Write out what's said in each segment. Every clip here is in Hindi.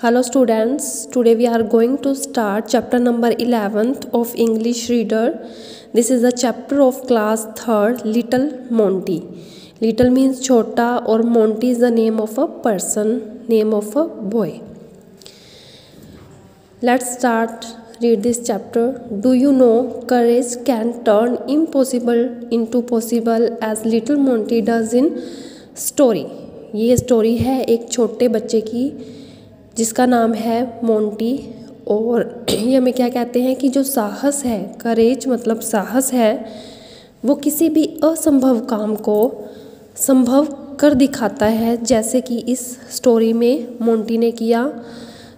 Hello students, today we are going to start chapter number 11th of English Reader. This is a chapter of class 3rd, Little Monty. Little means chota or Monty is the name of a person, name of a boy. Let's start read this chapter. Do you know courage can turn impossible into possible as Little Monty does in story. ये स्टोरी है एक छोटे बच्चे की जिसका नाम है मोंटी। और ये हमें क्या कहते हैं कि जो साहस है, करेज मतलब साहस है, वो किसी भी असंभव काम को संभव कर दिखाता है, जैसे कि इस स्टोरी में मोंटी ने किया।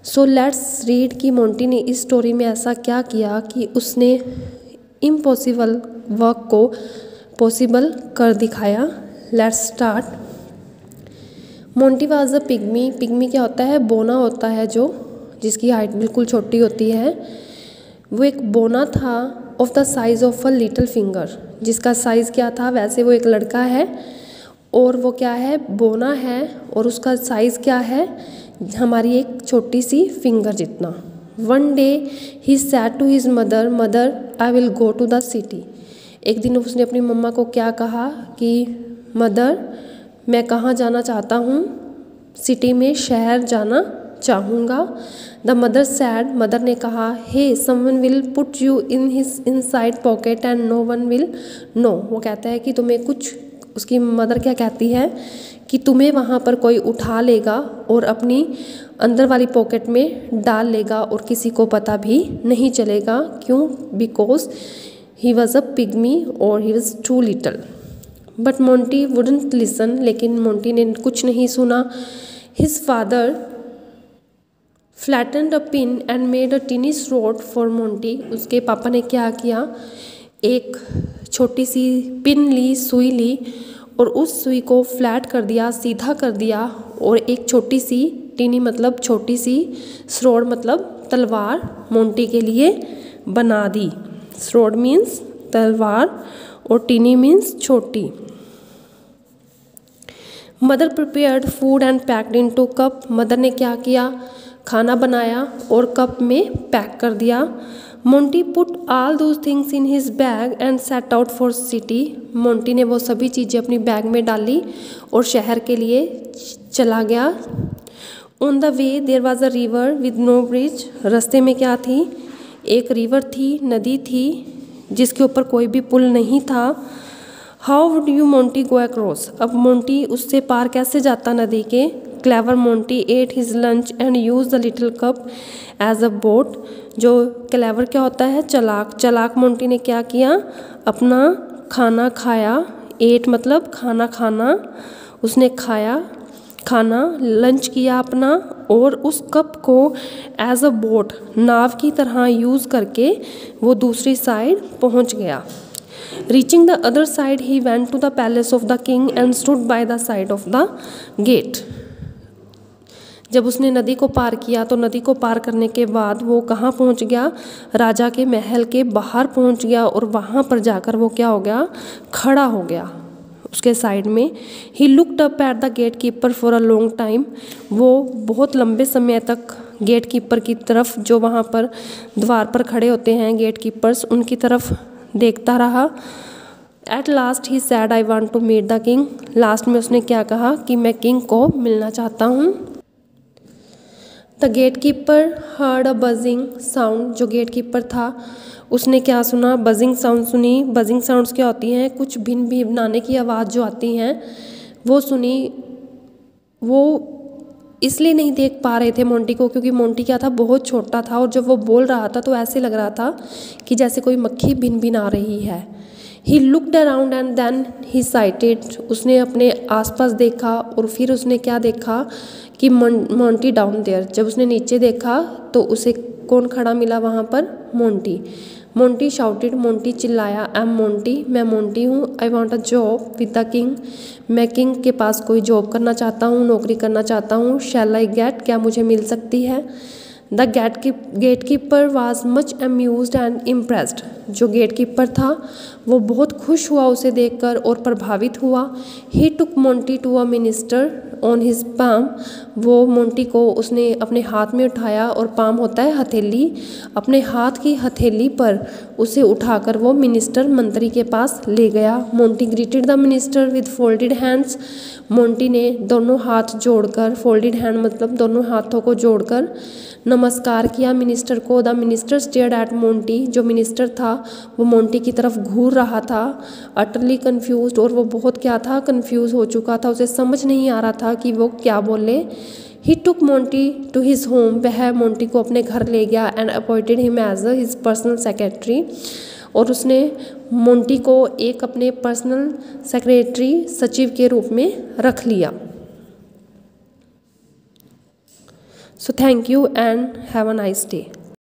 सो लेट्स रीड कि मोंटी ने इस स्टोरी में ऐसा क्या किया कि उसने इम्पॉसिबल वर्क को पॉसिबल कर दिखाया। Let's start. Monty was a pygmy. Pygmy क्या होता है? बोना होता है, जो जिसकी हाइट बिल्कुल छोटी होती है। वो एक बोना था of the size of a little finger, जिसका साइज़ क्या था? वैसे वो एक लड़का है और वो क्या है? बोना है, और उसका साइज़ क्या है? हमारी एक छोटी सी फिंगर जितना। One day he said to his mother, mother I will go to the city. एक दिन उसने अपनी मम्मा को क्या कहा कि मदर मैं कहाँ जाना चाहता हूँ? सिटी में, शहर जाना चाहूँगा। द मदर सैड, मदर ने कहा he someone will put you in his inside pocket and no one will know. वो कहता है कि तुम्हें कुछ, उसकी मदर क्या कहती है कि तुम्हें वहाँ पर कोई उठा लेगा और अपनी अंदर वाली पॉकेट में डाल लेगा और किसी को पता भी नहीं चलेगा। क्यों? Because he was a pygmy और he was too little. But Monty wouldn't listen, लेकिन मोंटी ने कुछ नहीं सुना। His father flattened a pin and made a tiny rod for Monty. उसके पापा ने क्या किया? एक छोटी सी पिन ली, सुई ली, और उस सुई को फ्लैट कर दिया, सीधा कर दिया, और एक छोटी सी, टिनी मतलब छोटी सी, स्रोड मतलब तलवार मोंटी के लिए बना दी। स्रोड मीन्स तलवार और टिनी मीन्स छोटी। Mother prepared food and packed into cup. मदर ने क्या किया? खाना बनाया और कप में पैक कर दिया। Monty put all those things in his bag and set out for city. Monty ने वो सभी चीज़ें अपनी बैग में डाली और शहर के लिए चला गया। On the way there was a river with no bridge. रास्ते में क्या थी? एक रिवर थी, नदी थी, जिसके ऊपर कोई भी पुल नहीं था। How would you Monty go across? अब मोंटी उससे पार कैसे जाता नदी के? Clever Monty ate his lunch and use the little cup as a boat. जो क्लेवर क्या होता है? चालाक। चालाक मोंटी ने क्या किया? अपना खाना खाया। एट मतलब खाना खाना, उसने खाया खाना, लंच किया अपना, और उस कप को एज अ बोट, नाव की तरह यूज़ करके वो दूसरी साइड पहुंच गया। Reaching the other side he went to the palace of the king and stood by the side of the gate. जब उसने नदी को पार किया तो नदी को पार करने के बाद वो कहाँ पहुँच गया? राजा के महल के बाहर पहुँच गया, और वहाँ पर जाकर वो क्या हो गया? खड़ा हो गया उसके साइड में। He looked up at the gate keeper for a long time. वो बहुत लंबे समय तक गेट कीपर की तरफ, जो वहाँ पर द्वार पर खड़े होते हैं गेट कीपर्स, उनकी तरफ देखता रहा। At last he said I want to meet the king. Last में उसने क्या कहा कि मैं किंग को मिलना चाहता हूँ। The gate keeper heard a buzzing sound. जो गेट कीपर था उसने क्या सुना? बजिंग साउंड सुनी। बजिंग साउंड्स क्या होती हैं? कुछ भिन भिनाने की आवाज़ जो आती हैं वो सुनी। वो इसलिए नहीं देख पा रहे थे मोंटी को, क्योंकि मोंटी क्या था? बहुत छोटा था, और जब वो बोल रहा था तो ऐसे लग रहा था कि जैसे कोई मक्खी भिन भिन आ रही है। He looked around and then he sighted. उसने अपने आसपास देखा और फिर उसने क्या देखा कि मोंटी डाउन देयर। जब उसने नीचे देखा तो उसे कौन खड़ा मिला वहाँ पर? मोंटी। मोंटी शाउटेड, मोंटी चिल्लाया, आई एम मोंटी, मैं मोंटी हूँ। I want a job with the king, मैं किंग के पास कोई जॉब करना चाहता हूँ, नौकरी करना चाहता हूँ। शैल आई गेट, क्या मुझे मिल सकती है? The gatekeeper was much amused and impressed. जो गेटकीपर था वो बहुत खुश हुआ उसे देखकर और प्रभावित हुआ। He took Monty to a minister on his palm. वो मोंटी को उसने अपने हाथ में उठाया, और पाम होता है हथेली, अपने हाथ की हथेली पर उसे उठाकर वो मिनिस्टर मंत्री के पास ले गया। Monty greeted the minister with folded hands. Monty ने दोनों हाथ जोड़कर, फोल्डेड हैंड मतलब दोनों हाथों को जोड़कर नमस्कार किया मिनिस्टर को। The minister stared at Monty. जो मिनिस्टर था वो मोंटी की तरफ घूर रहा था, अटरली कन्फ्यूज्ड, और वो बहुत क्या था, कन्फ्यूज हो चुका था, उसे समझ नहीं आ रहा था कि वो क्या बोले। He took Monty to his home. वह मोंटी को अपने घर ले गया and appointed him as his personal secretary. और उसने मोंटी को एक अपने पर्सनल सेक्रेटरी, सचिव के रूप में रख लिया। So thank you and have a nice day.